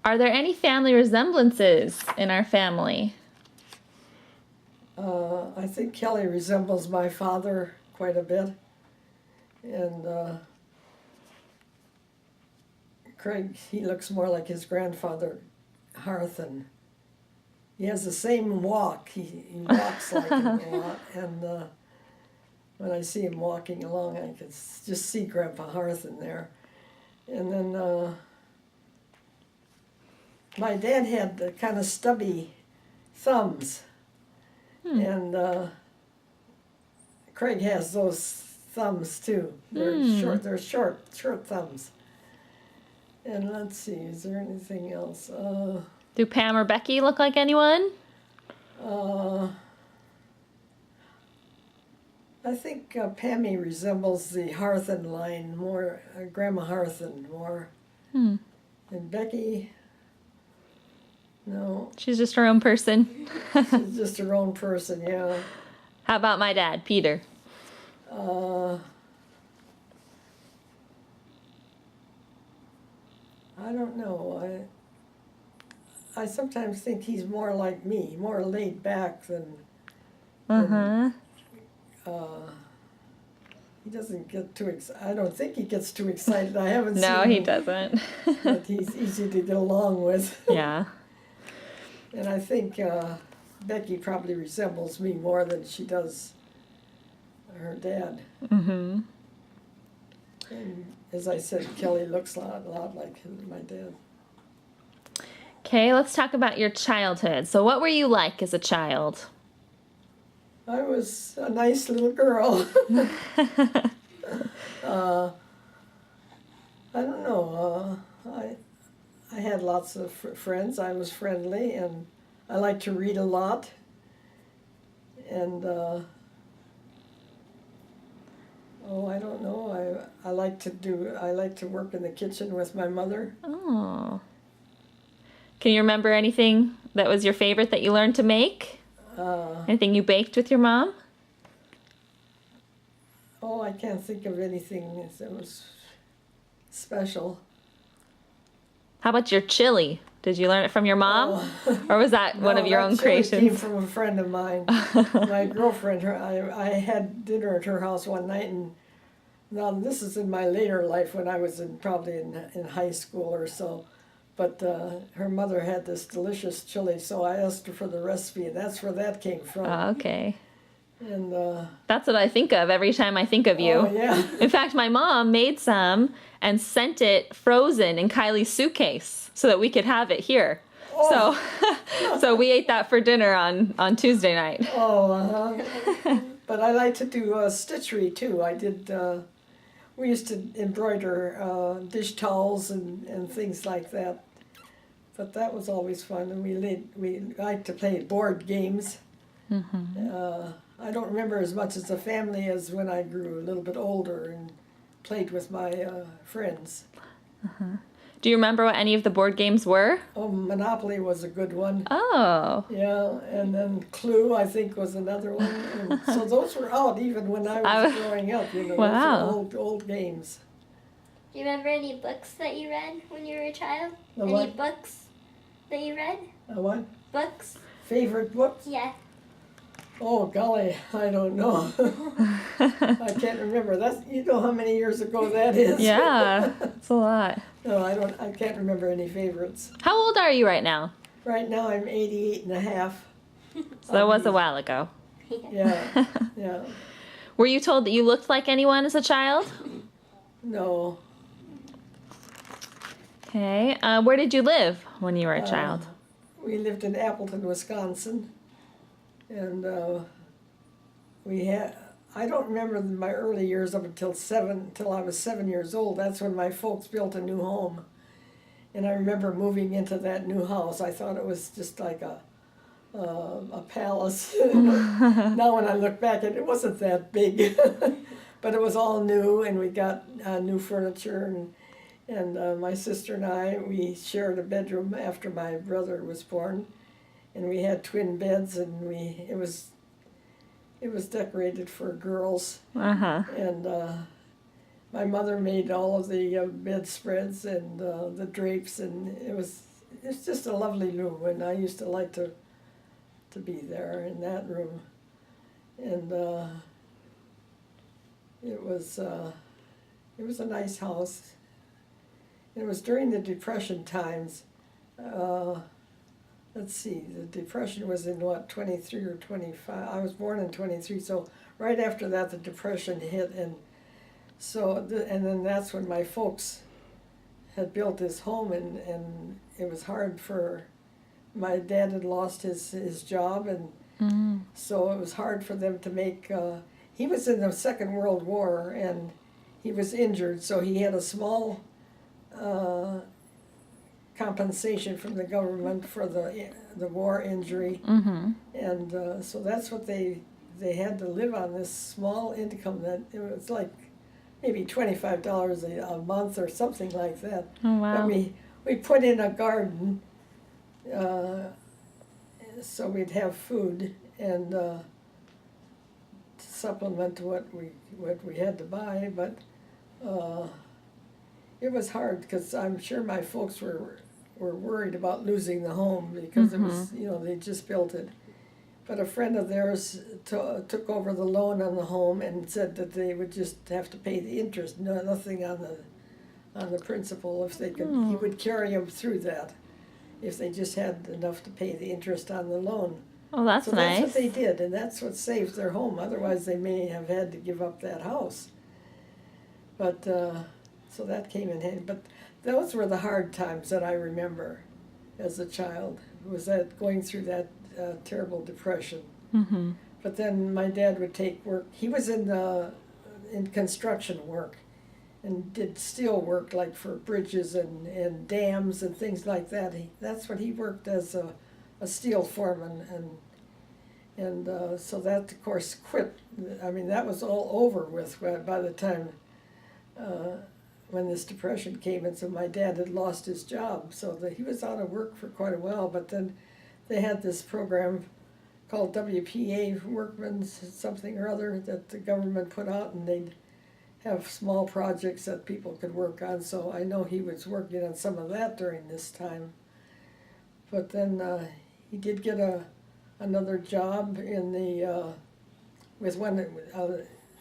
Are there any family resemblances in our family? I think Kelly resembles my father quite a bit. And Craig, he looks more like his grandfather, Harthen. He has the same walk. He walks like him a lot. And when I see him walking along, I can just see Grandpa Harthen there. And then my dad had the kind of stubby thumbs. And Craig has those thumbs too. They're short thumbs. And let's see, is there anything else? Do Pam or Becky look like anyone? I think Pammy resembles the Harthen line more, Grandma Harthen more. And Becky, no, She's just her own person. she's just her own person, yeah. How about my dad, Peter? I don't know. I sometimes think he's more like me, more laid back than he doesn't get too excited. I don't think he gets too excited. I haven't seen No, him, he doesn't. but he's easy to get along with. Yeah. And I think Becky probably resembles me more than she does her dad. Mm-hmm. And as I said, Kelly looks a lot like my dad. Okay, let's talk about your childhood. So what were you like as a child? I was a nice little girl. I don't know. I had lots of friends. I was friendly, and I liked to read a lot. And I don't know. I like to work in the kitchen with my mother. Oh. Can you remember anything that was your favorite that you learned to make? Anything you baked with your mom? I can't think of anything that was special. How about your chili? Did you learn it from your mom? Or was that one of your own that chili creations? came from a friend of mine. My girlfriend, I had dinner at her house one night, and now this is in my later life when I was probably in high school or so. But her mother had this delicious chili, so I asked her for the recipe, and that's where that came from. Oh, okay. And That's what I think of every time I think of you. oh yeah, In fact, my mom made some and sent it frozen in Kylie's suitcase so that we could have it here. So we ate that for dinner on Tuesday night. But I like to do stitchery too. I did. We used to embroider dish towels and things like that. But that was always fun, and we liked to play board games. I don't remember as much as a family as when I grew a little bit older and played with my friends. Do you remember what any of the board games were? Monopoly was a good one. Oh. Yeah, and then Clue, I think, was another one. And so those were out even when I was growing up. Wow. Those were old games. Do you remember any books that you read when you were a child? Any what? Books that you read? What? Books? Favorite books? Yeah. Oh golly, I don't know. I can't remember. You know how many years ago that is. Yeah, it's a lot. No, I can't remember any favorites. How old are you right now? Right now I'm 88 and a half. So that was a while ago. Yeah, yeah. Were you told that you looked like anyone as a child? No. Okay. Where did you live when you were a child? We lived in Appleton, Wisconsin. And I don't remember my early years up until I was 7 years old. That's when my folks built a new home. And I remember moving into that new house. I thought it was just like a palace. Now when I look back, it wasn't that big. But it was all new, and we got new furniture. And my sister and I, we shared a bedroom after my brother was born. And we had twin beds, and it was decorated for girls. And my mother made all of the bedspreads and the drapes, and it it's just a lovely room, and I used to like to be there in that room, and it was a nice house. It was during the Depression times. Let's see, the Depression was in what, 23 or 25? I was born in 23, so right after that the Depression hit, and and then that's when my folks had built this home, and it was hard for, my dad had lost his job, and so it was hard for them to make, he was in the Second World War, and he was injured, so he had a small compensation from the government for the war injury, and so that's what they had to live on, this small income that it was like maybe $25 a month or something like that. Oh, wow. But we put in a garden, so we'd have food and to supplement what we had to buy, but it was hard because I'm sure my folks were worried about losing the home because it was, they just built it. But a friend of theirs took over the loan on the home and said that they would just have to pay the interest, nothing on the principal. If they could, he would carry them through that if they just had enough to pay the interest on the loan. Oh, that's so nice. That's what they did, and that's what saved their home. Otherwise, they may have had to give up that house. But so that came in handy. But those were the hard times that I remember as a child. Was that going through that terrible depression. But then my dad would take work. He was in construction work and did steel work, like for bridges and dams and things like that. That's what he worked as a steel foreman, and so that of course quit. I mean, that was all over with by the time when this depression came, and so my dad had lost his job, so he was out of work for quite a while. But then they had this program called WPA, Workmen's something or other, that the government put out, and they'd have small projects that people could work on. So I know he was working on some of that during this time. But then he did get another job in the with one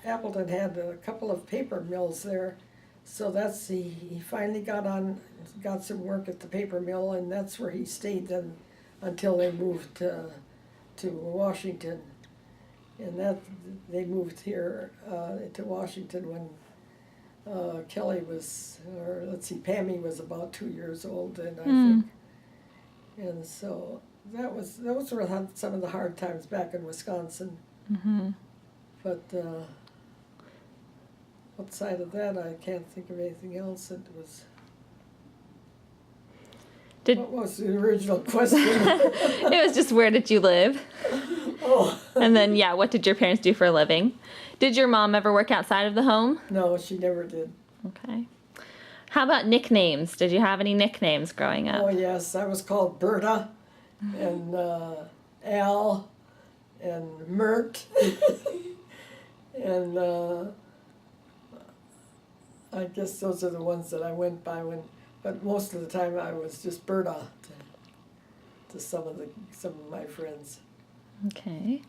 Appleton had a couple of paper mills there. So he finally got some work at the paper mill, and that's where he stayed then until they moved to Washington, and that they moved here to Washington when Kelly was, or let's see, Pammy was about 2 years old, and I think, and so those were some of the hard times back in Wisconsin. But outside of that, I can't think of anything else that was. What was the original question? It was just, where did you live? Oh. And then, what did your parents do for a living? Did your mom ever work outside of the home? No, she never did. Okay. How about nicknames? Did you have any nicknames growing up? Oh, yes. I was called Berta and Al and Mert. And I guess those are the ones that I went by but most of the time I was just Berta to some of my friends. Okay.